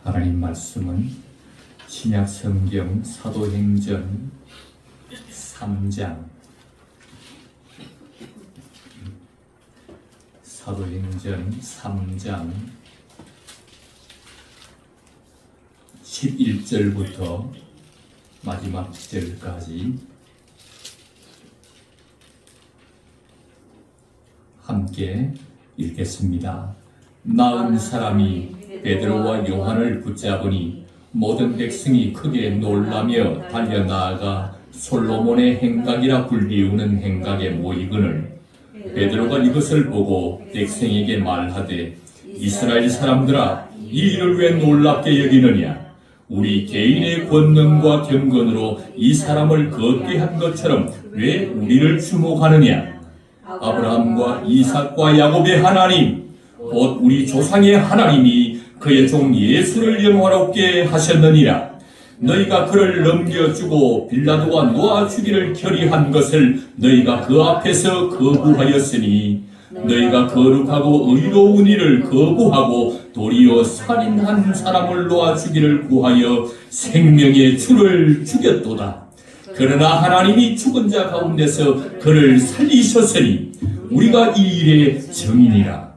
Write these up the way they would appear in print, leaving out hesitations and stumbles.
하나님 말씀은 신약 성경 사도행전 3장 사도행전 3장 11절부터 마지막 절까지 함께 읽겠습니다. 나은 사람이 베드로와 요한을 붙잡으니 모든 백성이 크게 놀라며 달려나아가 솔로몬의 행각이라 불리우는 행각에 모이거늘 베드로가 이것을 보고 백성에게 말하되 이스라엘 사람들아 이 일을 왜 놀랍게 여기느냐 우리 개인의 권능과 경건으로 이 사람을 걷게 한 것처럼 왜 우리를 주목하느냐 아브라함과 이삭과 야곱의 하나님 곧 우리 조상의 하나님이 그의 종 예수를 영화롭게 하셨느니라. 너희가 그를 넘겨주고 빌라도가 놓아주기를 결의한 것을 너희가 그 앞에서 거부하였으니 너희가 거룩하고 의로운 일을 거부하고 도리어 살인한 사람을 놓아주기를 구하여 생명의 주를 죽였도다. 그러나 하나님이 죽은 자 가운데서 그를 살리셨으니 우리가 이 일의 증인이라.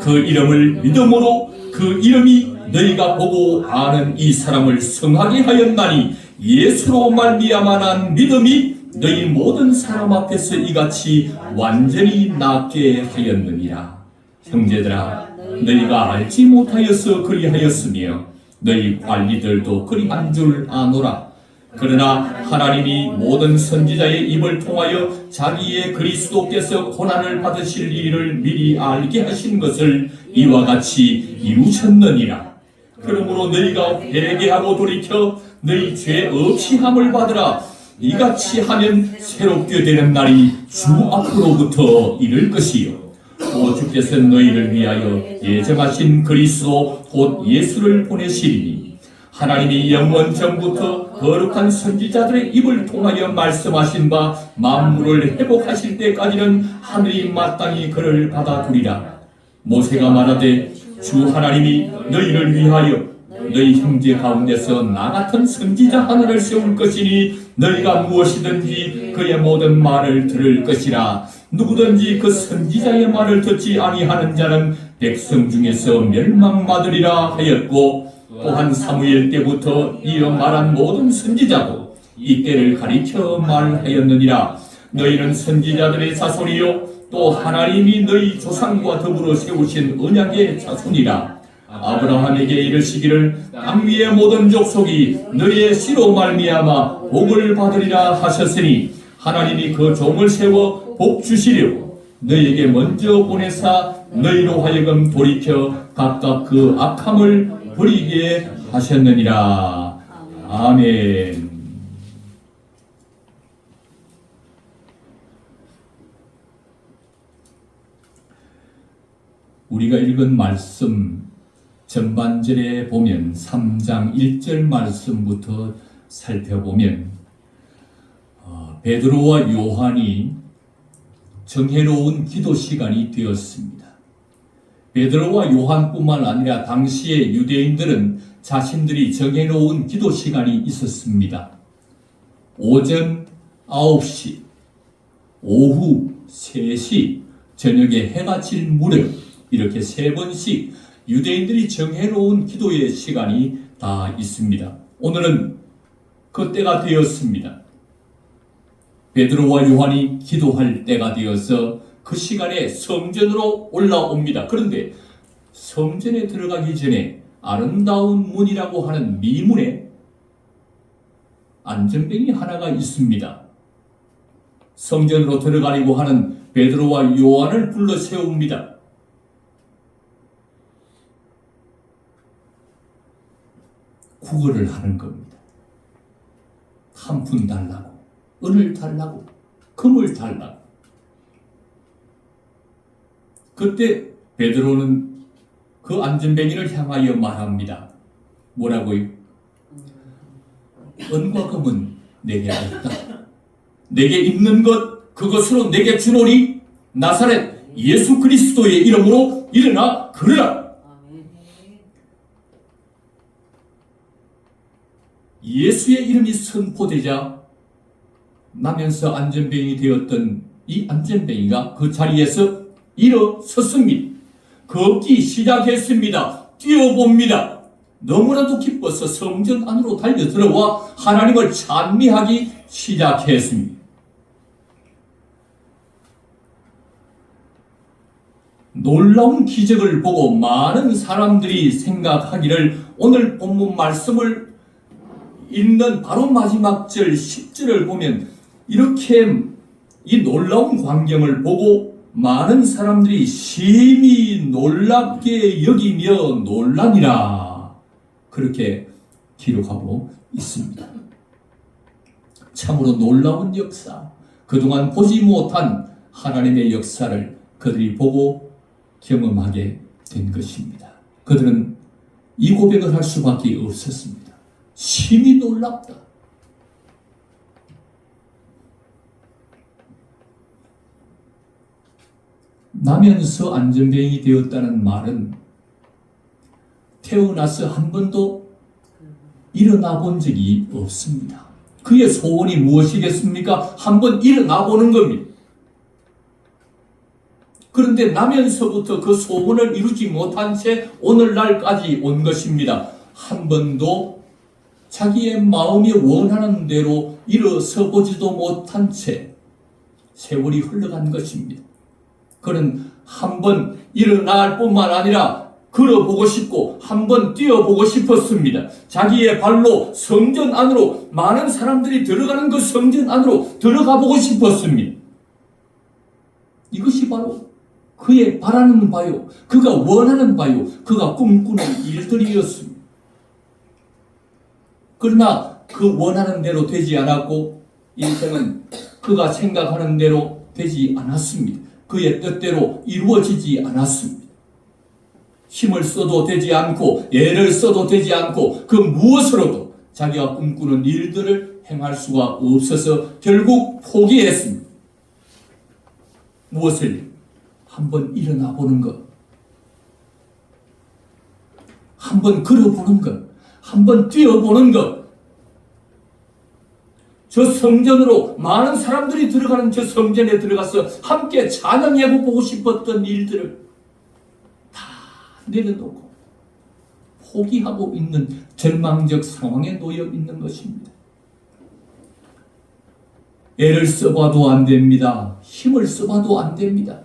그 이름을 믿음으로 그 이름이 너희가 보고 아는 이 사람을 성하게 하였나니 예수로 말미암아 난 믿음이 너희 모든 사람 앞에서 이같이 완전히 낫게 하였느니라. 형제들아 너희가 알지 못하여서 그리하였으며 너희 관리들도 그리한 줄 아노라. 그러나 하나님이 모든 선지자의 입을 통하여 자기의 그리스도께서 고난을 받으실 일을 미리 알게 하신 것을 이와 같이 이루셨느니라. 그러므로 너희가 회개하고 돌이켜 너희 죄 없이 함을 받으라. 이같이 하면 새롭게 되는 날이 주 앞으로부터 이를 것이요 또 주께서 너희를 위하여 예정하신 그리스도 곧 예수를 보내시리니 하나님이 영원 전부터 거룩한 선지자들의 입을 통하여 말씀하신 바 만물을 회복하실 때까지는 하늘이 마땅히 그를 받아두리라. 모세가 말하되 주 하나님이 너희를 위하여 너희 형제 가운데서 나 같은 선지자 하나를 세울 것이니 너희가 무엇이든지 그의 모든 말을 들을 것이라. 누구든지 그 선지자의 말을 듣지 아니하는 자는 백성 중에서 멸망받으리라 하였고 또한 사무엘 때부터 이어 말한 모든 선지자도 이 때를 가리켜 말하였느니라. 너희는 선지자들의 자손이요 또 하나님이 너희 조상과 더불어 세우신 언약의 자손이라. 아브라함에게 이르시기를 땅 위의 모든 족속이 너희의 씨로 말미암아 복을 받으리라 하셨으니 하나님이 그 종을 세워 복 주시려고 너희에게 먼저 보내사 너희로 하여금 돌이켜 각각 그 악함을 버리게 하셨느니라. 아멘. 우리가 읽은 말씀 전반절에 보면 3장 1절 말씀부터 살펴보면 베드로와 요한이 정해놓은 기도 시간이 되었습니다. 베드로와 요한뿐만 아니라 당시의 유대인들은 자신들이 정해놓은 기도 시간이 있었습니다. 오전 9시, 오후 3시, 저녁에 해가 질 무렵 이렇게 3번씩 유대인들이 정해놓은 기도의 시간이 다 있습니다. 오늘은 그 때가 되었습니다. 베드로와 요한이 기도할 때가 되어서 그 시간에 성전으로 올라옵니다. 그런데 성전에 들어가기 전에 아름다운 문이라고 하는 미문에 안전뱅이 하나가 있습니다. 성전으로 들어가려고 하는 베드로와 요한을 불러 세웁니다. 구걸을 하는 겁니다. 한 푼 달라고, 은을 달라고, 금을 달라고. 그때 베드로는 그 안전뱅이를 향하여 말합니다. 뭐라고요? 은과 금은 내게 없다. 내게 있는 것 그것으로 내게 주노니 나사렛 예수 그리스도의 이름으로 일어나 걸으라. 예수의 이름이 선포되자 나면서 안전병이 되었던 이 안전병이가 그 자리에서 일어섰습니다. 걷기 시작했습니다. 뛰어봅니다. 너무나도 기뻐서 성전 안으로 달려 들어와 하나님을 찬미하기 시작했습니다. 놀라운 기적을 보고 많은 사람들이 생각하기를 오늘 본문 말씀을 읽는 바로 마지막 절 10절을 보면 이렇게 이 놀라운 광경을 보고 많은 사람들이 심히 놀랍게 여기며 놀라니라 그렇게 기록하고 있습니다. 참으로 놀라운 역사, 그동안 보지 못한 하나님의 역사를 그들이 보고 경험하게 된 것입니다. 그들은 이 고백을 할 수밖에 없었습니다. 심히 놀랍다. 나면서 안전병이 되었다는 말은 태어나서 한 번도 일어나 본 적이 없습니다. 그의 소원이 무엇이겠습니까? 한번 일어나 보는 겁니다. 그런데 나면서부터 그 소원을 이루지 못한 채 오늘날까지 온 것입니다. 한 번도 자기의 마음이 원하는 대로 일어서 보지도 못한 채 세월이 흘러간 것입니다. 그는 한번 일어날 뿐만 아니라 걸어보고 싶고 한번 뛰어보고 싶었습니다. 자기의 발로 성전 안으로 많은 사람들이 들어가는 그 성전 안으로 들어가 보고 싶었습니다. 이것이 바로 그의 바라는 바요, 그가 원하는 바요, 그가 꿈꾸는 일들이었습니다. 그러나 그 원하는 대로 되지 않았고 인생은 그가 생각하는 대로 되지 않았습니다. 그의 뜻대로 이루어지지 않았습니다. 힘을 써도 되지 않고 애를 써도 되지 않고 그 무엇으로도 자기가 꿈꾸는 일들을 행할 수가 없어서 결국 포기했습니다. 무엇을? 한번 일어나 보는 것, 한번 걸어보는 것, 한번 뛰어보는 것, 저 성전으로 많은 사람들이 들어가는 저 성전에 들어가서 함께 찬양해 보고 싶었던 일들을 다 내려놓고 포기하고 있는 절망적 상황에 놓여 있는 것입니다. 애를 써봐도 안 됩니다. 힘을 써봐도 안 됩니다.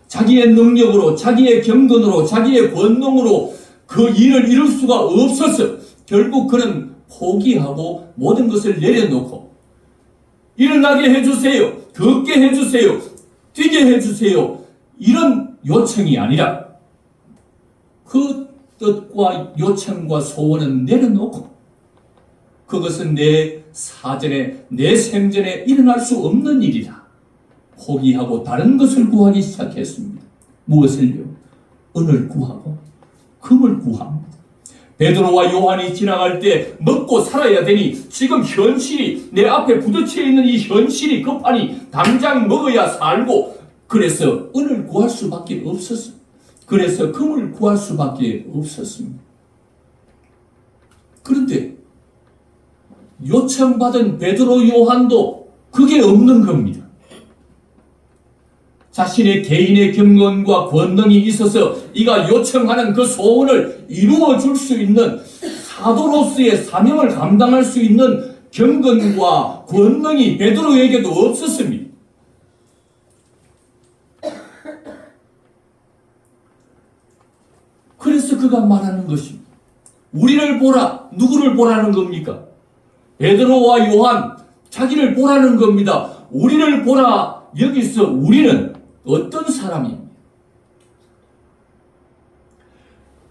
자기의 능력으로, 자기의 경건으로, 자기의 권능으로 그 일을 이룰 수가 없어서 결국 그는 포기하고 모든 것을 내려놓고 일어나게 해주세요, 걷게 해주세요, 뛰게 해주세요, 이런 요청이 아니라 그 뜻과 요청과 소원은 내려놓고 그것은 내 사전에, 내 생전에 일어날 수 없는 일이다. 포기하고 다른 것을 구하기 시작했습니다. 무엇을요? 은을 구하고 금을 구합니다. 베드로와 요한이 지나갈 때 먹고 살아야 되니 지금 현실이 내 앞에 부딪혀 있는 이 현실이 급하니 당장 먹어야 살고 그래서 은을 구할 수밖에 없었어요. 그래서 금을 구할 수밖에 없었습니다. 그런데 요청받은 베드로 요한도 그게 없는 겁니다. 자신의 개인의 경건과 권능이 있어서 이가 요청하는 그 소원을 이루어 줄 수 있는 사도로서의 사명을 감당할 수 있는 경건과 권능이 베드로에게도 없었습니다. 그래서 그가 말하는 것입니다. 우리를 보라. 누구를 보라는 겁니까? 베드로와 요한, 자기를 보라는 겁니다. 우리를 보라. 여기서 우리는 어떤 사람입니까?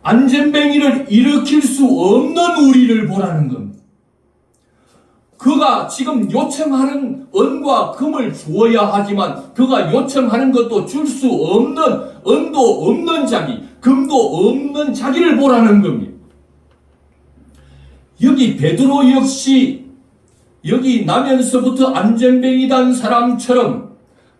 안전뱅이를 일으킬 수 없는 우리를 보라는 겁니다. 그가 지금 요청하는 은과 금을 주어야 하지만 그가 요청하는 것도 줄 수 없는 은도 없는 자기, 금도 없는 자기를 보라는 겁니다. 여기 베드로 역시 여기 나면서부터 안전뱅이단 사람처럼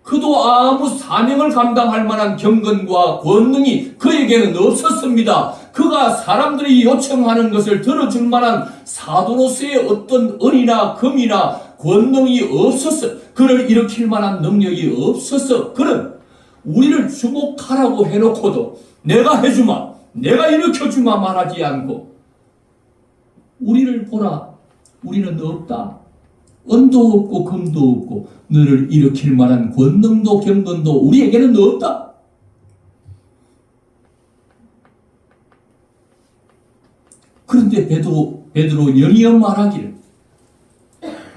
그도 아무 사명을 감당할 만한 경건과 권능이 그에게는 없었습니다. 그가 사람들이 요청하는 것을 들어줄 만한 사도로서의 어떤 은이나 금이나 권능이 없어서, 그를 일으킬 만한 능력이 없어서 그는 우리를 주목하라고 해놓고도 내가 해주마, 내가 일으켜주마 말하지 않고, 우리를 보라, 우리는 없다, 은도 없고 금도 없고 너를 일으킬 만한 권능도 경건도 우리에게는 없다. 그런데 베드로 연이어 말하기를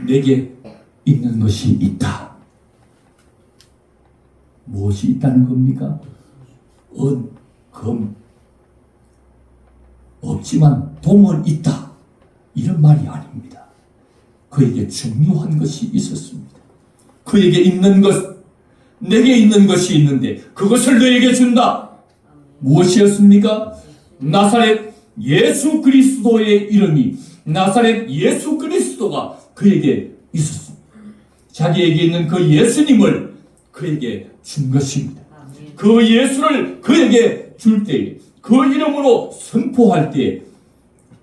내게 있는 것이 있다. 무엇이 있다는 겁니까? 은, 금, 없지만 동은 있다, 이런 말이 아닙니다. 그에게 중요한 것이 있었습니다. 그에게 있는 것, 내게 있는 것이 있는데 그것을 너에게 준다. 무엇이었습니까? 나사렛 예수 그리스도의 이름이, 나사렛 예수 그리스도가 그에게 있었습니다. 자기에게 있는 그 예수님을 그에게 준 것입니다. 그 예수를 그에게 줄 때에, 그 이름으로 선포할 때에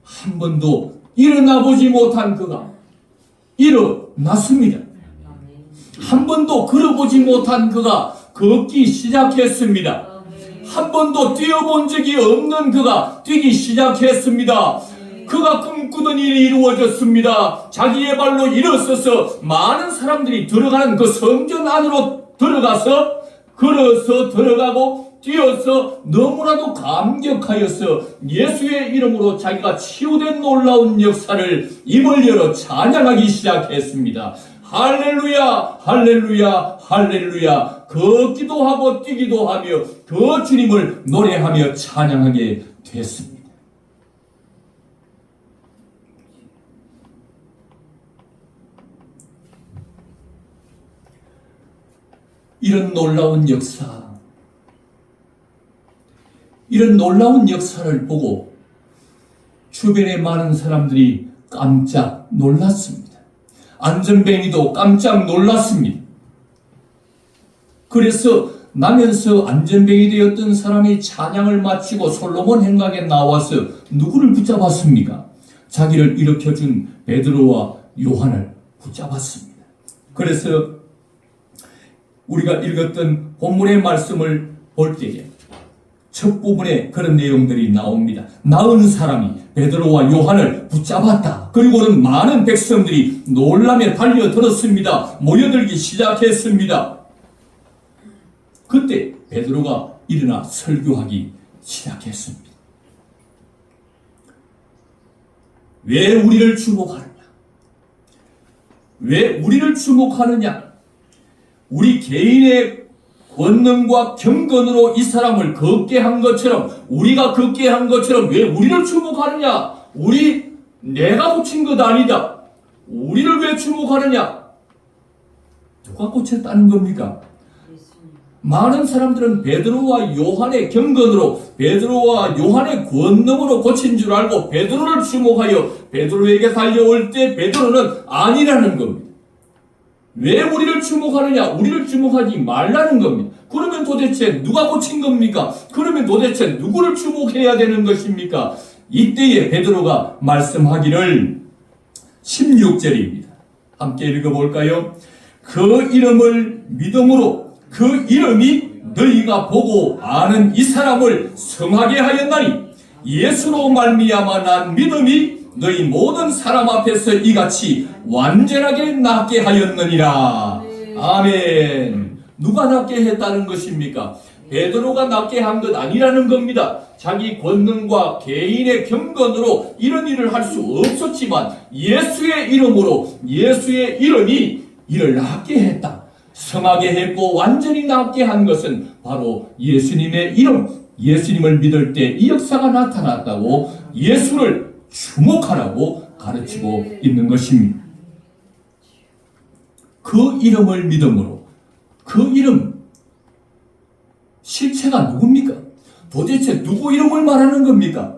한 번도 일어나 보지 못한 그가 일어났습니다. 한 번도 걸어보지 못한 그가 걷기 시작했습니다. 한 번도 뛰어본 적이 없는 그가 뛰기 시작했습니다. 그가 꿈꾸던 일이 이루어졌습니다. 자기의 발로 일어서서 많은 사람들이 들어가는 그 성전 안으로 들어가서 걸어서 들어가고 뛰어서 너무나도 감격하여서 예수의 이름으로 자기가 치유된 놀라운 역사를 입을 열어 찬양하기 시작했습니다. 할렐루야, 할렐루야, 할렐루야. 걷기도 하고 뛰기도 하며 그 주님을 노래하며 찬양하게 됐습니다. 이런 놀라운 역사, 이런 놀라운 역사를 보고 주변의 많은 사람들이 깜짝 놀랐습니다. 안전뱅이도 깜짝 놀랐습니다. 그래서 나면서 안전뱅이 되었던 사람이 찬양을 마치고 솔로몬 행각에 나와서 누구를 붙잡았습니까? 자기를 일으켜준 베드로와 요한을 붙잡았습니다. 그래서 우리가 읽었던 본문의 말씀을 볼 때에 첫 부분에 그런 내용들이 나옵니다. 나은 사람이 베드로와 요한을 붙잡았다. 그리고는 많은 백성들이 놀라며 달려들었습니다. 모여들기 시작했습니다. 그때 베드로가 일어나 설교하기 시작했습니다. 왜 우리를 주목하느냐? 왜 우리를 주목하느냐? 우리 개인의 권능과 경건으로 이 사람을 걷게 한 것처럼, 우리가 걷게 한 것처럼 왜 우리를 주목하느냐? 내가 고친 것 아니다. 우리를 왜 주목하느냐? 누가 고쳤다는 겁니까? 많은 사람들은 베드로와 요한의 경건으로, 베드로와 요한의 권능으로 고친 줄 알고 베드로를 주목하여 베드로에게 달려올 때 베드로는 아니라는 겁니다. 왜 우리를 주목하느냐? 우리를 주목하지 말라는 겁니다. 그러면 도대체 누가 고친 겁니까? 그러면 도대체 누구를 주목해야 되는 것입니까? 이때에 베드로가 말씀하기를 16절입니다. 함께 읽어볼까요? 그 이름을 믿음으로, 그 이름이 너희가 보고 아는 이 사람을 성하게 하였나니 예수로 말미암아 난 믿음이 너희 모든 사람 앞에서 이같이 완전하게 낫게 하였느니라. 아멘. 누가 낫게 했다는 것입니까? 베드로가 낫게 한 것 아니라는 겁니다. 자기 권능과 개인의 경건으로 이런 일을 할 수 없었지만 예수의 이름으로, 예수의 이름이 이를 낫게 했다. 성하게 했고 완전히 낫게 한 것은 바로 예수님의 이름, 예수님을 믿을 때 이 역사가 나타났다고 예수를 주목하라고 가르치고 있는 것입니다. 그 이름을 믿음으로, 그 이름, 실체가 누굽니까? 도대체 누구 이름을 말하는 겁니까?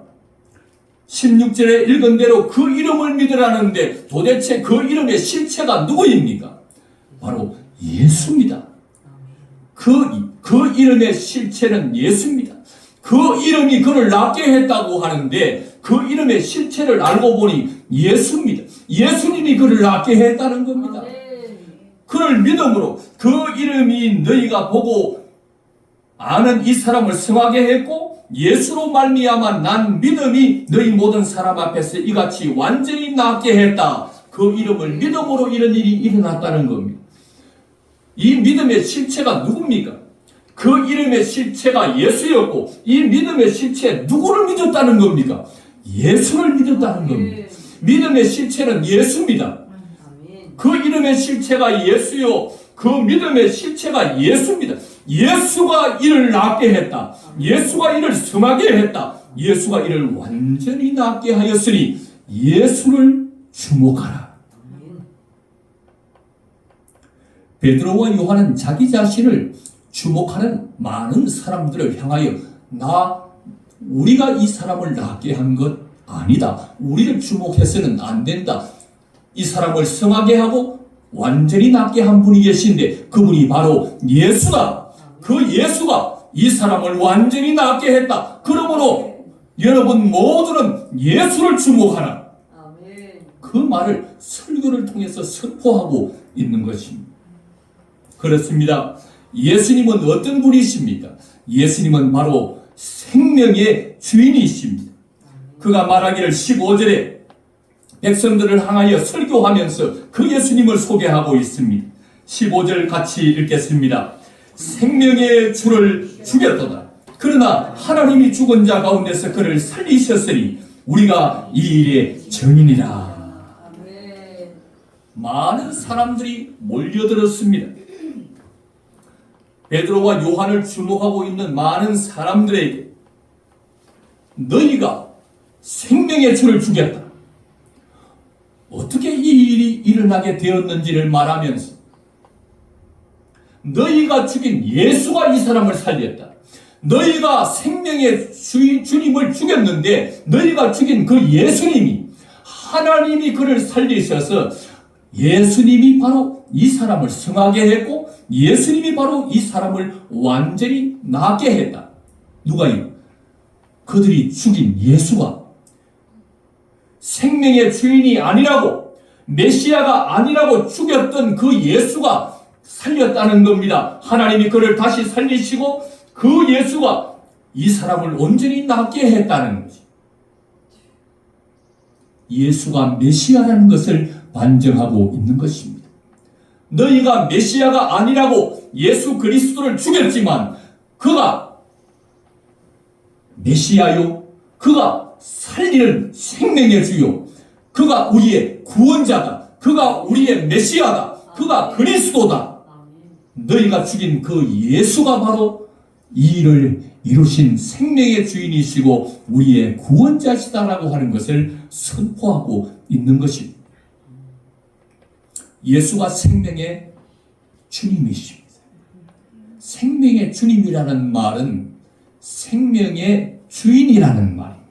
16절에 읽은 대로 그 이름을 믿으라는데 도대체 그 이름의 실체가 누구입니까? 바로 예수입니다. 그 이름의 실체는 예수입니다. 그 이름이 그를 낫게 했다고 하는데 그 이름의 실체를 알고 보니 예수입니다. 예수님이 그를 낫게 했다는 겁니다. 그를 믿음으로 그 이름이 너희가 보고 아는 이 사람을 성하게 했고 예수로 말미암아 난 믿음이 너희 모든 사람 앞에서 이같이 완전히 낫게 했다. 그 이름을 믿음으로 이런 일이 일어났다는 겁니다. 이 믿음의 실체가 누굽니까? 그 이름의 실체가 예수였고 이 믿음의 실체 누구를 믿었다는 겁니까? 예수를 믿었다는 겁니다. 믿음의 실체는 예수입니다. 그 이름의 실체가 예수요. 그 믿음의 실체가 예수입니다. 예수가 이를 낫게 했다. 예수가 이를 성하게 했다. 예수가 이를 완전히 낫게 하였으니 예수를 주목하라. 베드로와 요한은 자기 자신을 주목하는 많은 사람들을 향하여 우리가 이 사람을 낫게 한 것 아니다. 우리를 주목해서는 안 된다. 이 사람을 성하게 하고 완전히 낫게 한 분이 계신데 그분이 바로 예수다. 그 예수가 이 사람을 완전히 낫게 했다. 그러므로 여러분 모두는 예수를 주목하라. 그 말을 설교를 통해서 선포하고 있는 것입니다. 그렇습니다. 예수님은 어떤 분이십니까? 예수님은 바로 생명의 주인이십니다. 그가 말하기를 15절에 백성들을 향하여 설교하면서 그 예수님을 소개하고 있습니다. 15절 같이 읽겠습니다. 생명의 주를 죽였도다. 그러나 하나님이 죽은 자 가운데서 그를 살리셨으니 우리가 이 일의 증인이라. 많은 사람들이 몰려들었습니다. 베드로와 요한을 주목하고 있는 많은 사람들에게 너희가 생명의 주를 죽였다. 어떻게 이 일이 일어나게 되었는지를 말하면서 너희가 죽인 예수가 이 사람을 살렸다. 너희가 생명의 주님을 죽였는데 너희가 죽인 그 예수님이 하나님이 그를 살리셔서 예수님이 바로 이 사람을 성하게 했고 예수님이 바로 이 사람을 완전히 낫게 했다. 누가요? 그들이 죽인 예수가 생명의 주인이 아니라고 메시아가 아니라고 죽였던 그 예수가 살렸다는 겁니다. 하나님이 그를 다시 살리시고 그 예수가 이 사람을 온전히 낫게 했다는 거지. 예수가 메시아라는 것을 반증하고 있는 것입니다. 너희가 메시아가 아니라고 예수 그리스도를 죽였지만 그가 메시아요. 그가 살리는 생명의 주요. 그가 우리의 구원자다. 그가 우리의 메시아다. 그가 그리스도다. 너희가 죽인 그 예수가 바로 이 일을 이루신 생명의 주인이시고 우리의 구원자시다라고 하는 것을 선포하고 있는 것입니다. 예수가 생명의 주님이십니다. 생명의 주님이라는 말은 생명의 주인이라는 말입니다.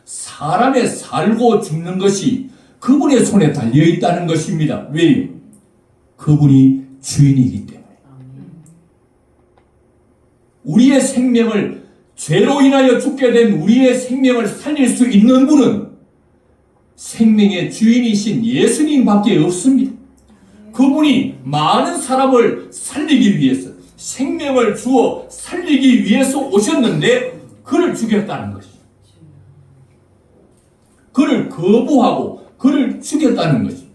사람의 살고 죽는 것이 그분의 손에 달려 있다는 것입니다. 왜요? 그분이 주인이기 때문에. 우리의 생명을 죄로 인하여 죽게 된 우리의 생명을 살릴 수 있는 분은 생명의 주인이신 예수님밖에 없습니다. 그분이 많은 사람을 살리기 위해서 생명을 주어 살리기 위해서 오셨는데 그를 죽였다는 것이죠. 그를 거부하고 그를 죽였다는 것이죠.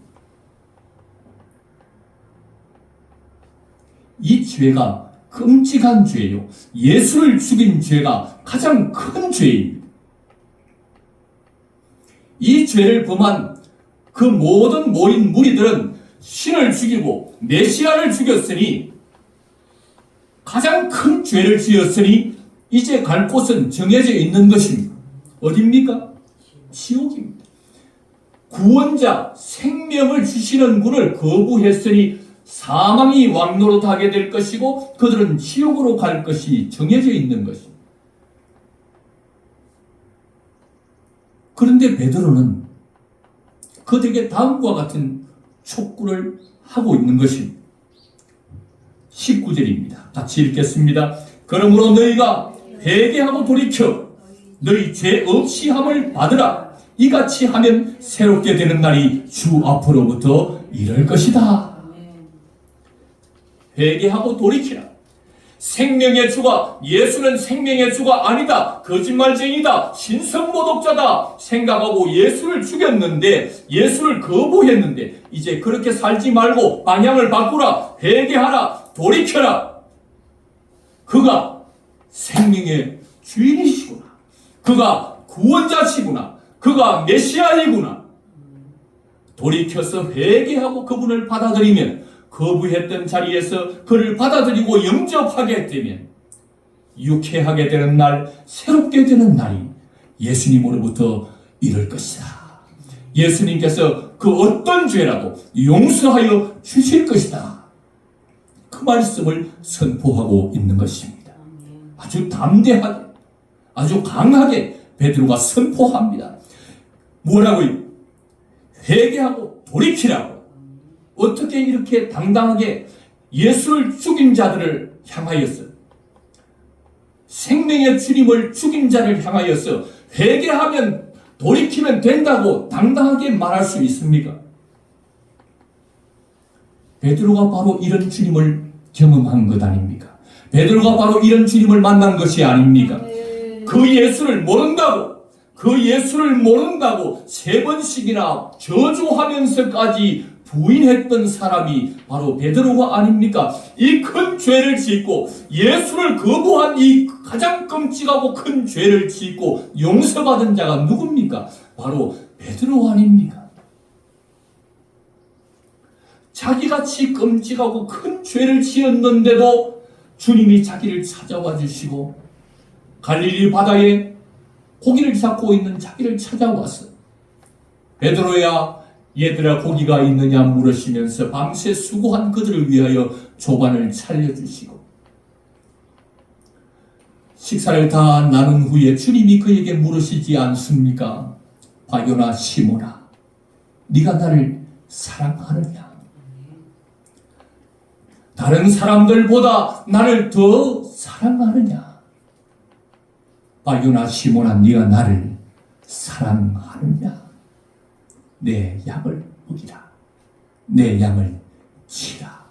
이 죄가 끔찍한 죄요. 예수를 죽인 죄가 가장 큰 죄입니다. 이 죄를 범한 그 모든 모인 무리들은 신을 죽이고 메시아를 죽였으니 가장 큰 죄를 지었으니 이제 갈 곳은 정해져 있는 것입니다. 어디입니까? 지옥입니다. 구원자, 생명을 주시는 분을 거부했으니 사망이 왕노릇하게 될 것이고 그들은 지옥으로 갈 것이 정해져 있는 것입니다. 그런데 베드로는 그들에게 다음과 같은 촉구를 하고 있는 것입니다. 19절입니다. 같이 읽겠습니다. 그러므로 너희가 회개하고 돌이켜 너희 죄 없이 함을 받으라. 이같이 하면 새롭게 되는 날이 주 앞으로부터 이럴 것이다. 회개하고 돌이키라. 생명의 주가, 예수는 생명의 주가 아니다, 거짓말쟁이다, 신성모독자다 생각하고 예수를 죽였는데, 예수를 거부했는데, 이제 그렇게 살지 말고 방향을 바꾸라. 회개하라. 돌이켜라. 그가 생명의 주인이시구나. 그가 구원자시구나. 그가 메시아이구나. 돌이켜서 회개하고 그분을 받아들이면, 거부했던 자리에서 그를 받아들이고 영접하게 되면 유쾌하게 되는 날, 새롭게 되는 날이 예수님으로부터 이럴 것이다. 예수님께서 그 어떤 죄라도 용서하여 주실 것이다. 그 말씀을 선포하고 있는 것입니다. 아주 담대하게, 아주 강하게 베드로가 선포합니다. 뭐라고요? 회개하고 돌이키라고. 어떻게 이렇게 당당하게 예수를 죽인 자들을 향하여서, 생명의 주님을 죽인 자를 향하여서 회개하면 돌이키면 된다고 당당하게 말할 수 있습니까? 베드로가 바로 이런 주님을 경험한 것 아닙니까? 베드로가 바로 이런 주님을 만난 것이 아닙니까? 그 예수를 모른다고, 그 예수를 모른다고 3번씩이나 저주하면서까지 부인했던 사람이 바로 베드로가 아닙니까? 이 큰 죄를 짓고 예수를 거부한 이 가장 끔찍하고 큰 죄를 짓고 용서받은 자가 누굽니까? 바로 베드로 아닙니까? 자기같이 끔찍하고 큰 죄를 지었는데도 주님이 자기를 찾아와 주시고, 갈릴리 바다에 고기를 잡고 있는 자기를 찾아왔어. 베드로야, 얘들아 고기가 있느냐 물으시면서 밤새 수고한 그들을 위하여 조반을 차려주시고, 식사를 다 나눈 후에 주님이 그에게 물으시지 않습니까? 바요나 시모나, 네가 나를 사랑하느냐? 다른 사람들보다 나를 더 사랑하느냐? 바요나 시모나, 네가 나를 사랑하느냐? 내 양을 먹이라. 내 양을 치라.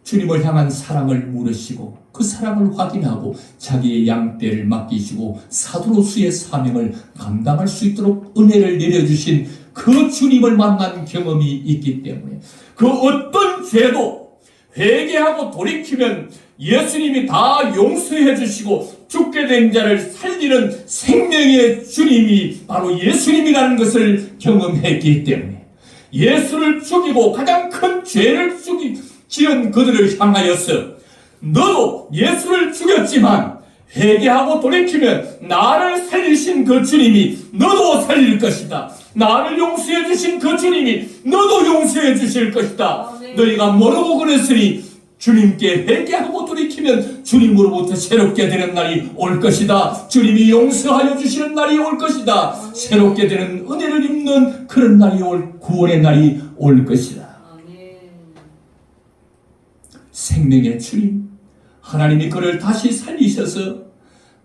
주님을 향한 사랑을 물으시고 그 사랑을 확인하고 자기의 양떼를 맡기시고 사도로서의 사명을 감당할 수 있도록 은혜를 내려주신 그 주님을 만난 경험이 있기 때문에 그 어떤 죄도 회개하고 돌이키면 예수님이 다 용서해 주시고 죽게 된 자를 살리는 생명의 주님이 바로 예수님이라는 것을 경험했기 때문에 예수를 죽이고 가장 큰 죄를 지은 그들을 향하여서 너도 예수를 죽였지만 회개하고 돌이키면 나를 살리신 그 주님이 너도 살릴 것이다. 나를 용서해 주신 그 주님이 너도 용서해 주실 것이다. 너희가 모르고 그랬으니 주님께 회개하고 돌이키면 주님으로부터 새롭게 되는 날이 올 것이다. 주님이 용서하여 주시는 날이 올 것이다. 새롭게 되는 은혜를 입는 그런 날이 구원의 날이 올 것이다. 생명의 주님, 하나님이 그를 다시 살리셔서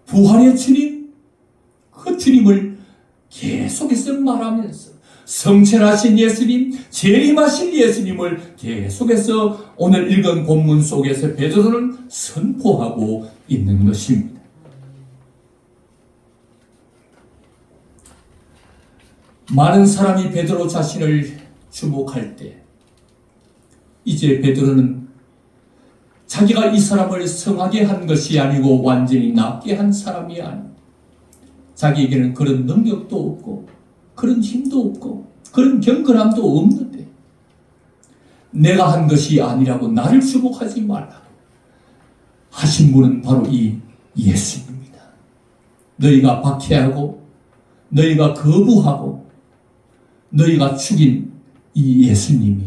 부활의 주님, 그 주님을 계속해서 말하면서 성천하신 예수님, 재림하신 예수님을 계속해서 오늘 읽은 본문 속에서 베드로는 선포하고 있는 것입니다. 많은 사람이 베드로 자신을 주목할 때 이제 베드로는 자기가 이 사람을 성하게 한 것이 아니고 완전히 낫게 한 사람이 아니고 자기에게는 그런 능력도 없고 그런 힘도 없고 그런 경건함도 없는데 내가 한 것이 아니라고 나를 주목하지 말라고 하신 분은 바로 이 예수님입니다. 너희가 박해하고 너희가 거부하고 너희가 죽인 이 예수님이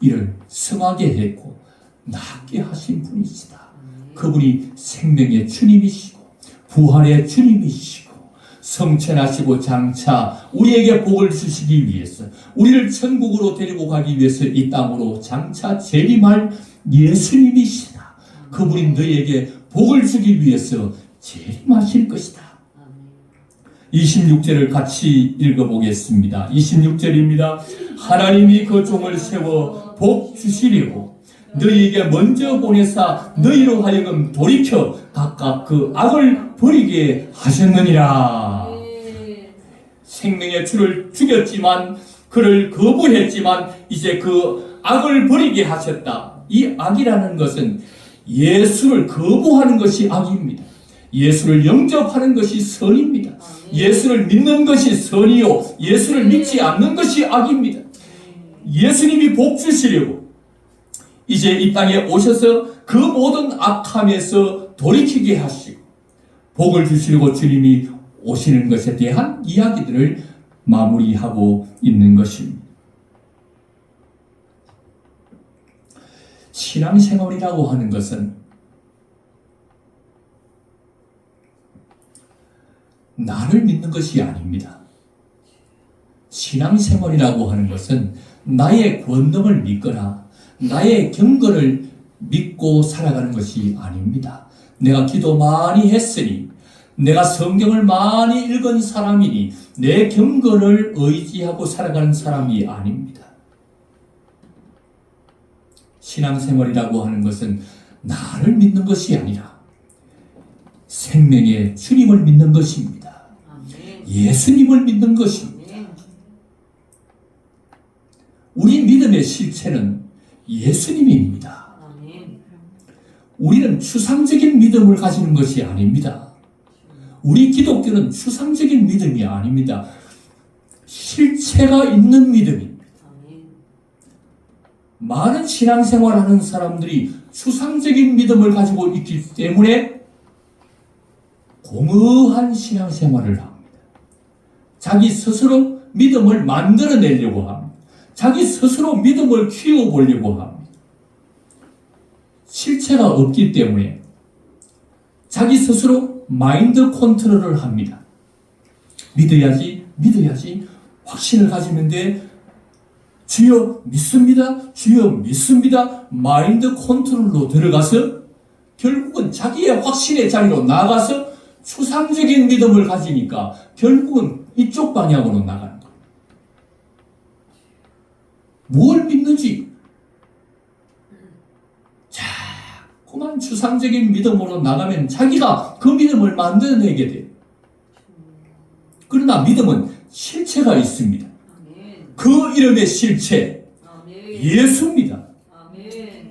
이를 성하게 했고 낫게 하신 분이시다. 그분이 생명의 주님이시고 부활의 주님이시고 성천하시고 장차 우리에게 복을 주시기 위해서 우리를 천국으로 데리고 가기 위해서 이 땅으로 장차 재림할 예수님이시다. 그분이 너희에게 복을 주기 위해서 재림하실 것이다. 26절을 같이 읽어보겠습니다. 26절입니다. 하나님이 그 종을 세워 복 주시려고 너희에게 먼저 보내사 너희로 하여금 돌이켜 각각 그 악을 버리게 하셨느니라. 생명의 주를 죽였지만 그를 거부했지만 이제 그 악을 버리게 하셨다. 이 악이라는 것은 예수를 거부하는 것이 악입니다. 예수를 영접하는 것이 선입니다. 예수를 믿는 것이 선이요 예수를 믿지 않는 것이 악입니다. 예수님이 복 주시려고 이제 이 땅에 오셔서 그 모든 악함에서 돌이키게 하시고 복을 주시려고 주님이 오시는 것에 대한 이야기들을 마무리하고 있는 것입니다. 신앙생활이라고 하는 것은 나를 믿는 것이 아닙니다. 신앙생활이라고 하는 것은 나의 권능을 믿거나 나의 경건을 믿고 살아가는 것이 아닙니다. 내가 기도 많이 했으니 내가 성경을 많이 읽은 사람이니 내 경건을 의지하고 살아가는 사람이 아닙니다. 신앙생활이라고 하는 것은 나를 믿는 것이 아니라 생명의 주님을 믿는 것입니다. 예수님을 믿는 것입니다. 우리 믿음의 실체는 예수님입니다. 우리는 추상적인 믿음을 가지는 것이 아닙니다. 우리 기독교는 추상적인 믿음이 아닙니다. 실체가 있는 믿음입니다. 많은 신앙생활하는 사람들이 추상적인 믿음을 가지고 있기 때문에 공허한 신앙생활을 합니다. 자기 스스로 믿음을 만들어내려고 합니다. 자기 스스로 믿음을 키워보려고 합니다. 실체가 없기 때문에 자기 스스로 마인드 컨트롤을 합니다. 믿어야지 확신을 가지는데 주여 믿습니다 마인드 컨트롤로 들어가서 결국은 자기의 확신의 자리로 나가서 추상적인 믿음을 가지니까 결국은 이쪽 방향으로 나가는 거예요. 뭘 믿는지 자꾸만 추상적인 믿음으로 나가면 자기가 그 믿음을 만들어내게 돼요. 그러나 믿음은 실체가 있습니다. 그 이름의 실체 예수입니다.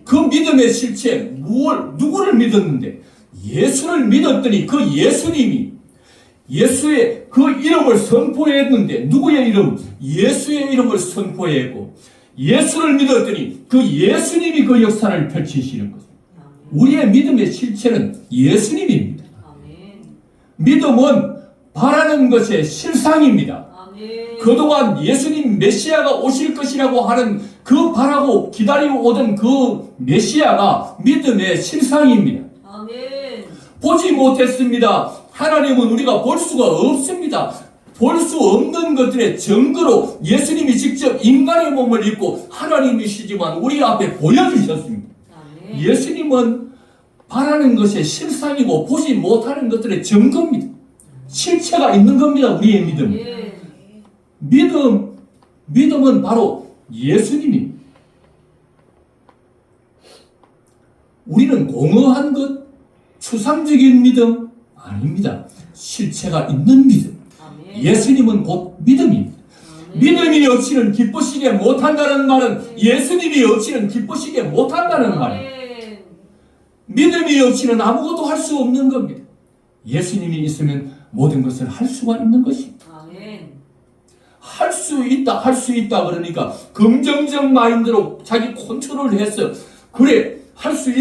그 믿음의 실체 누구를 믿었는데 예수를 믿었더니 그 예수님이 예수의 그 이름을 선포했는데 누구의 이름? 예수의 이름을 선포했고 예수를 믿었더니 그 예수님이 그 역사를 펼치시는 거죠. 우리의 믿음의 실체는 예수님입니다. 믿음은 바라는 것의 실상입니다. 그동안 예수님 메시아가 오실 것이라고 하는 그 바라고 기다리고 오던 그 메시아가 믿음의 실상입니다. 보지 못했습니다. 하나님은 우리가 볼 수가 없습니다. 볼 수 없는 것들의 증거로 예수님이 직접 인간의 몸을 입고 하나님이시지만 우리 앞에 보여주셨습니다. 예수님은 바라는 것의 실상이고 보지 못하는 것들의 증거입니다. 실체가 있는 겁니다. 우리의 믿음은 바로 예수님입니다. 우리는 공허한 것, 추상적인 믿음 아닙니다. 실체가 있는 믿음. 예수님은 곧 믿음입니다. 믿음이 없이는 기쁘시게 못한다는 말은 예수님이 없이는 기쁘시게 못한다는 말입니다. 믿음이 없이는 아무것도 할 수 없는 겁니다. 예수님이 있으면 모든 것을 할 수가 있는 것입니다. 할 수 있다 그러니까 긍정적 마인드로 자기 컨트롤을 해서 그래 할 수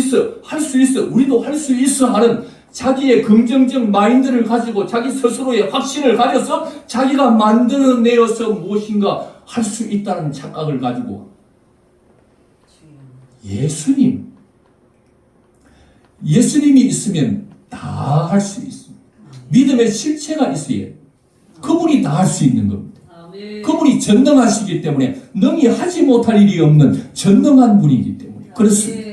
있어 우리도 할 수 있어 하는 자기의 긍정적 마인드를 가지고 자기 스스로의 확신을 가져서 자기가 만들어내어서 무엇인가 할 수 있다는 착각을 가지고 예수님이 있으면 다 할 수 있습니다. 믿음의 실체가 있어야 그분이 다 할 수 있는 겁니다. 그분이 전능하시기 때문에 능히 하지 못할 일이 없는 전능한 분이기 때문에 그렇습니다.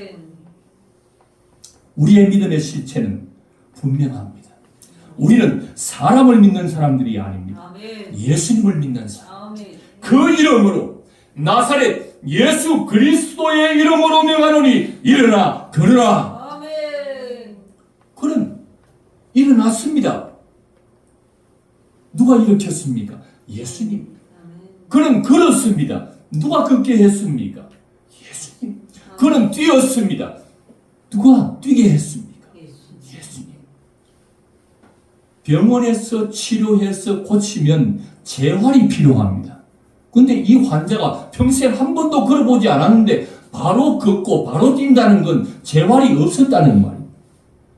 우리의 믿음의 실체는 분명합니다. 우리는 사람을 믿는 사람들이 아닙니다. 예수님을 믿는 사람. 그 이름으로 나사렛 예수 그리스도의 이름으로 명하노니 일어나 걸으라. 그는 일어났습니다. 누가 일으켰습니까? 예수님. 그는 걸었습니다. 누가 걷게 했습니까? 예수님. 그는 뛰었습니다. 누가 뛰게 했습니까? 예수님. 병원에서 치료해서 고치면 재활이 필요합니다. 근데 이 환자가 평생 한 번도 걸어보지 않았는데 바로 걷고 바로 뛴다는 건 재활이 없었다는 말이에요.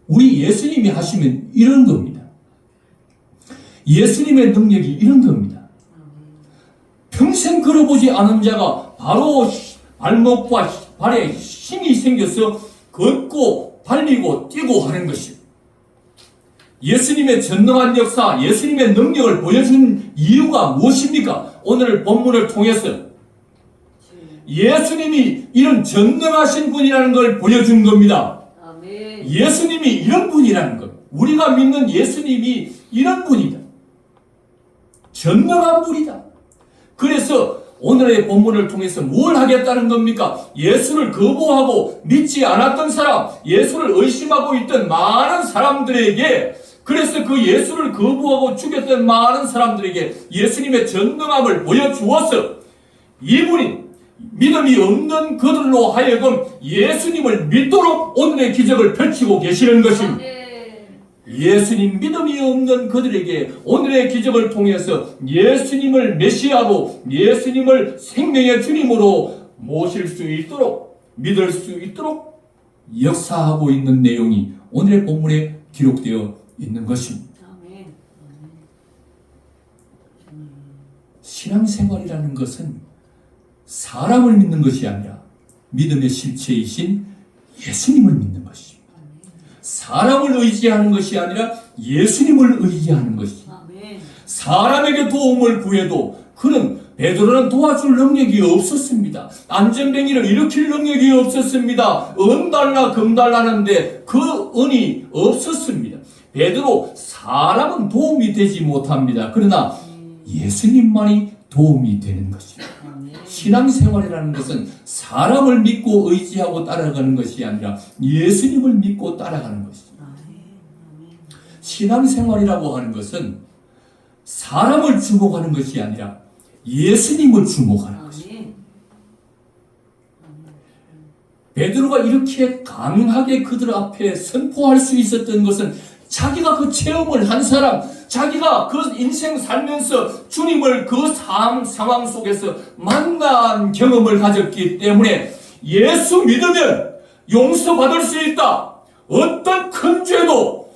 우리 예수님이 하시면 이런 겁니다. 예수님의 능력이 이런 겁니다. 평생 걸어보지 않은 자가 바로 발목과 발에 힘이 생겨서 걷고 발리고 뛰고 하는 것입니다. 예수님의 전능한 역사, 예수님의 능력을 보여준 이유가 무엇입니까? 오늘 본문을 통해서 예수님이 이런 전능하신 분이라는 걸 보여준 겁니다. 예수님이 이런 분이라는 것. 우리가 믿는 예수님이 이런 분이다. 전능한 분이다. 그래서 오늘의 본문을 통해서 뭘 하겠다는 겁니까? 예수를 거부하고 믿지 않았던 사람, 예수를 의심하고 있던 많은 사람들에게, 그래서 그 예수를 거부하고 죽였던 많은 사람들에게 예수님의 전능함을 보여주어서 이분이 믿음이 없는 그들로 하여금 예수님을 믿도록 오늘의 기적을 펼치고 계시는 것입니다. 예수님 믿음이 없는 그들에게 오늘의 기적을 통해서 예수님을 메시아로, 예수님을 생명의 주님으로 모실 수 있도록, 믿을 수 있도록 역사하고 있는 내용이 오늘의 본문에 기록되어 있는 것입니다. 신앙생활이라는 것은 사람을 믿는 것이 아니라 믿음의 실체이신 예수님을 믿는 것입니다. 사람을 의지하는 것이 아니라 예수님을 의지하는 것입니다. 사람에게 도움을 구해도 그는 베드로는 도와줄 능력이 없었습니다. 안전뱅이를 일으킬 능력이 없었습니다. 은 달라 금 달라는데 그 은이 없었습니다. 베드로 사람은 도움이 되지 못합니다. 그러나 예수님만이 도움이 되는 것입니다. 신앙생활이라는 것은 사람을 믿고 의지하고 따라가는 것이 아니라 예수님을 믿고 따라가는 것입니다. 신앙생활이라고 하는 것은 사람을 주목하는 것이 아니라 예수님을 주목하는 것입니다. 베드로가 이렇게 강하게 그들 앞에 선포할 수 있었던 것은 자기가 그 체험을 한 사람, 자기가 그 인생 살면서 주님을 그 상황 속에서 만난 경험을 가졌기 때문에 예수 믿으면 용서받을 수 있다. 어떤 큰 죄도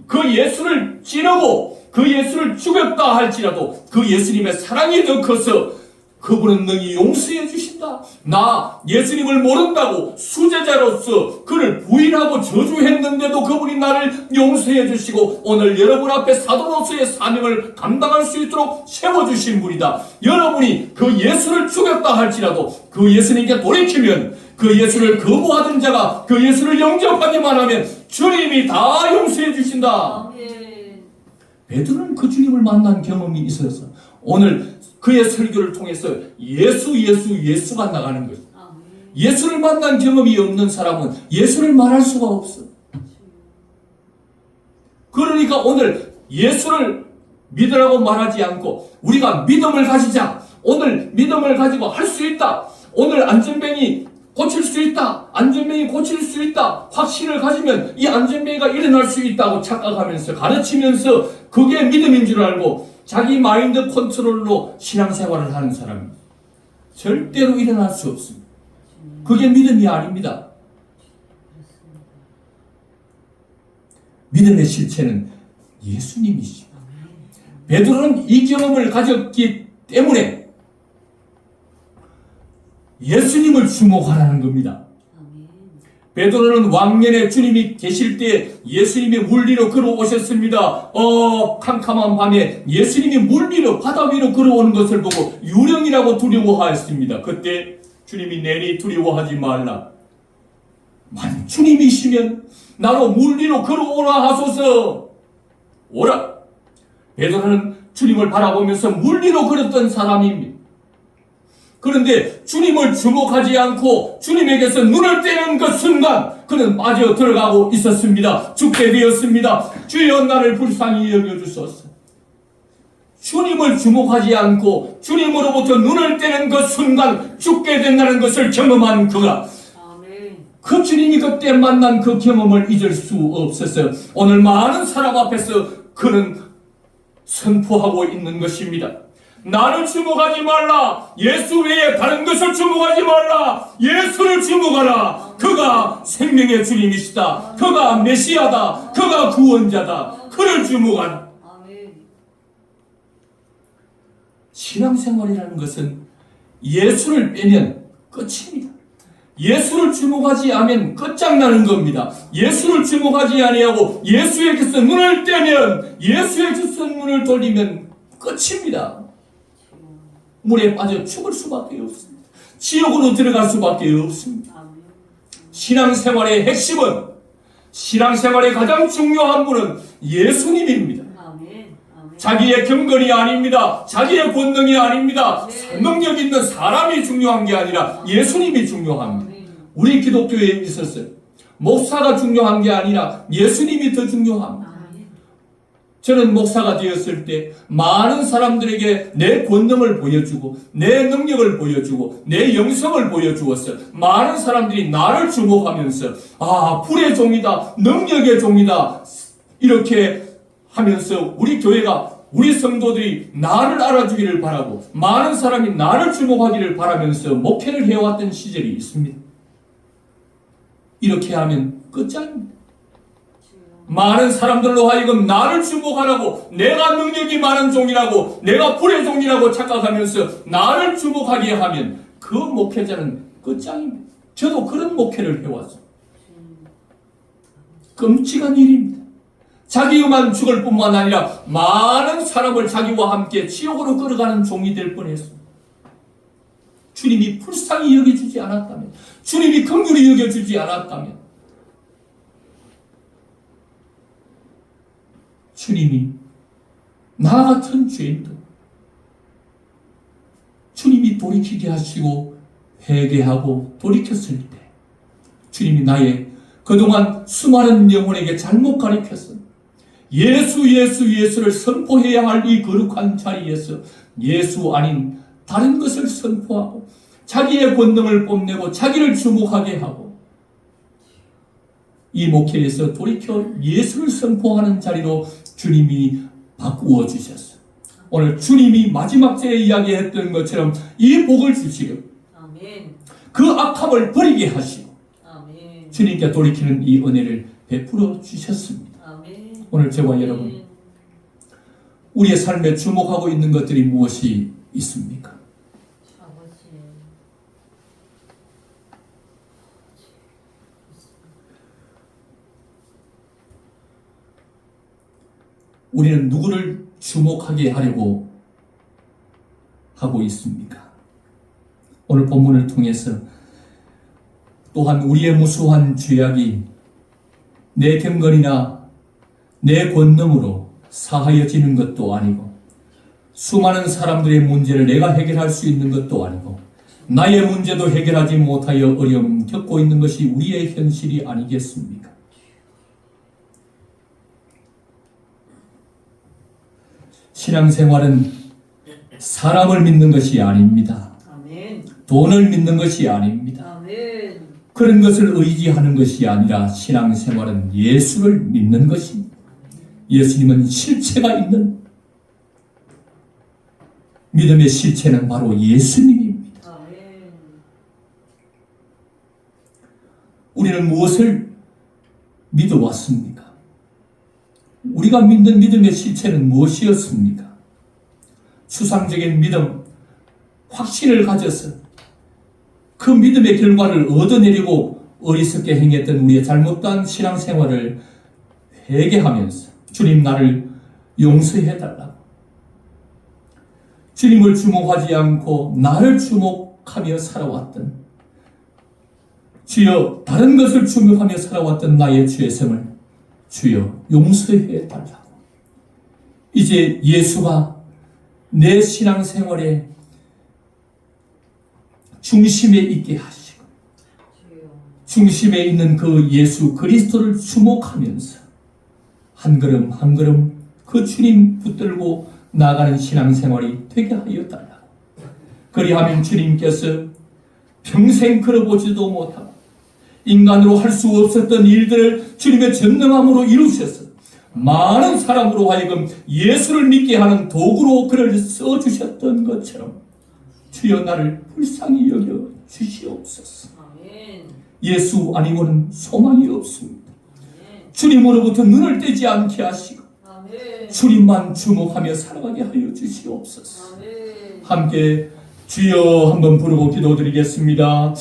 그 예수를 찌르고 그 예수를 죽였다 할지라도 그 예수님의 사랑이 더 커서 그분은 능히 용서해 주신다. 나 예수님을 모른다고 수제자로서 그를 부인하고 저주했는데도 그분이 나를 용서해 주시고 오늘 여러분 앞에 사도로서의 사명을 감당할 수 있도록 세워주신 분이다. 여러분이 그 예수를 죽였다 할지라도 그 예수님께 돌이키면 그 예수를 거부하던 자가 그 예수를 영접하기만 하면 주님이 다 용서해 주신다. 베드로는 그 주님을 만난 경험이 있어서 오늘 그의 설교를 통해서 예수가 나가는 거죠. 예수를 만난 경험이 없는 사람은 예수를 말할 수가 없어. 그러니까 오늘 예수를 믿으라고 말하지 않고 우리가 믿음을 가지자. 오늘 믿음을 가지고 할 수 있다. 오늘 안전뱅이 고칠 수 있다. 안전뱅이 고칠 수 있다. 확신을 가지면 이 안전뱅이가 일어날 수 있다고 착각하면서 가르치면서 그게 믿음인 줄 알고 자기 마인드 컨트롤로 신앙생활을 하는 사람입니다. 절대로 일어날 수 없습니다. 그게 믿음이 아닙니다. 믿음의 실체는 예수님이시죠. 베드로는 이 경험을 가졌기 때문에 예수님을 주목하라는 겁니다. 베드로는 왕년에 주님이 계실 때 예수님이 물 위로 걸어오셨습니다. 캄캄한 밤에 예수님이 물 위로 바다 위로 걸어오는 것을 보고 유령이라고 두려워하였습니다. 그때 주님이 내니 두려워하지 말라. 만약 주님이시면 나로 물 위로 걸어오라 하소서. 오라. 베드로는 주님을 바라보면서 물 위로 걸었던 사람입니다. 그런데 주님을 주목하지 않고 주님에게서 눈을 떼는 그 순간 그는 빠져 들어가고 있었습니다. 죽게 되었습니다. 주여 나를 불쌍히 여겨주소서. 주님을 주목하지 않고 주님으로부터 눈을 떼는 그 순간 죽게 된다는 것을 경험한 그가 그 주님이 그때 만난 그 경험을 잊을 수 없었어요. 오늘 많은 사람 앞에서 그는 선포하고 있는 것입니다. 나를 주목하지 말라. 예수 외에 다른 것을 주목하지 말라. 예수를 주목하라. 그가 생명의 주님이시다. 그가 메시아다. 그가 구원자다. 그를 주목하라. 신앙생활이라는 것은 예수를 빼면 끝입니다. 예수를 주목하지 않으면 끝장나는 겁니다. 예수를 주목하지 아니하고 예수에게서 눈을 떼면, 예수에게서 눈을 돌리면 끝입니다. 물에 빠져 죽을 수밖에 없습니다. 지옥으로 들어갈 수밖에 없습니다. 신앙생활의 핵심은, 신앙생활의 가장 중요한 분은 예수님입니다. 자기의 경건이 아닙니다. 자기의 권능이 아닙니다. 능력 있는 사람이 중요한 게 아니라 예수님이 중요합니다. 우리 기독교에 있었어요. 목사가 중요한 게 아니라 예수님이 더 중요합니다. 저는 목사가 되었을 때 많은 사람들에게 내 권능을 보여주고 내 능력을 보여주고 내 영성을 보여주었어요. 많은 사람들이 나를 주목하면서 불의 종이다, 능력의 종이다 이렇게 하면서 우리 교회가, 우리 성도들이 나를 알아주기를 바라고 많은 사람이 나를 주목하기를 바라면서 목회를 해왔던 시절이 있습니다. 이렇게 하면 끝장입니다. 많은 사람들로 하여금 나를 주목하라고, 내가 능력이 많은 종이라고, 내가 불의 종이라고 착각하면서 나를 주목하게 하면 그 목회자는 끝장입니다. 저도 그런 목회를 해왔어요. 끔찍한 일입니다. 자기만 죽을 뿐만 아니라 많은 사람을 자기와 함께 지옥으로 끌어가는 종이 될 뻔했습니다. 주님이 불쌍히 여겨주지 않았다면, 주님이 긍휼히 여겨주지 않았다면, 주님이 나 같은 죄인도 주님이 돌이키게 하시고 회개하고 돌이켰을 때 주님이 나의 그동안 수많은 영혼에게 잘못 가르쳤어 예수를 선포해야 할 이 거룩한 자리에서 예수 아닌 다른 것을 선포하고 자기의 권능을 뽐내고 자기를 주목하게 하고 이 목회에서 돌이켜 예수를 선포하는 자리로 주님이 바꾸어 주셨어요. 오늘 주님이 마지막 때에 이야기했던 것처럼 이 복을 주시고 그 악함을 버리게 하시고 주님께 돌이키는 이 은혜를 베풀어 주셨습니다. 오늘 저와 여러분, 우리의 삶에 주목하고 있는 것들이 무엇이 있습니까? 우리는 누구를 주목하게 하려고 하고 있습니까? 오늘 본문을 통해서 또한 우리의 무수한 죄악이 내 경건이나 내 권능으로 사하여지는 것도 아니고 수많은 사람들의 문제를 내가 해결할 수 있는 것도 아니고 나의 문제도 해결하지 못하여 어려움 겪고 있는 것이 우리의 현실이 아니겠습니까? 신앙생활은 사람을 믿는 것이 아닙니다. 돈을 믿는 것이 아닙니다. 그런 것을 의지하는 것이 아니라 신앙생활은 예수를 믿는 것입니다. 예수님은 실체가 있는 믿음의 실체는 바로 예수님입니다. 우리는 무엇을 믿어왔습니까? 우리가 믿는 믿음의 실체는 무엇이었습니까? 추상적인 믿음, 확신을 가져서 그 믿음의 결과를 얻어내려고 어리석게 행했던 우리의 잘못된 신앙생활을 회개하면서 주님 나를 용서해달라고, 주님을 주목하지 않고 나를 주목하며 살아왔던 주여 다른 것을 주목하며 살아왔던 나의 죄성을 주여 용서해 달라고. 이제 예수가 내 신앙생활의 중심에 있게 하시고 중심에 있는 그 예수 그리스도를 주목하면서 한 걸음 한 걸음 그 주님 붙들고 나가는 신앙생활이 되게 하여 달라고. 그리하면 주님께서 평생 걸어보지도 못하고 인간으로 할 수 없었던 일들을 주님의 전능함으로 이루셔서 많은 사람으로 하여금 예수를 믿게 하는 도구로 그를 써주셨던 것처럼 주여 나를 불쌍히 여겨 주시옵소서. 예수 아니고는 소망이 없습니다. 주님으로부터 눈을 떼지 않게 하시고 주님만 주목하며 살아가게 하여 주시옵소서. 함께 주여 한번 부르고 기도드리겠습니다.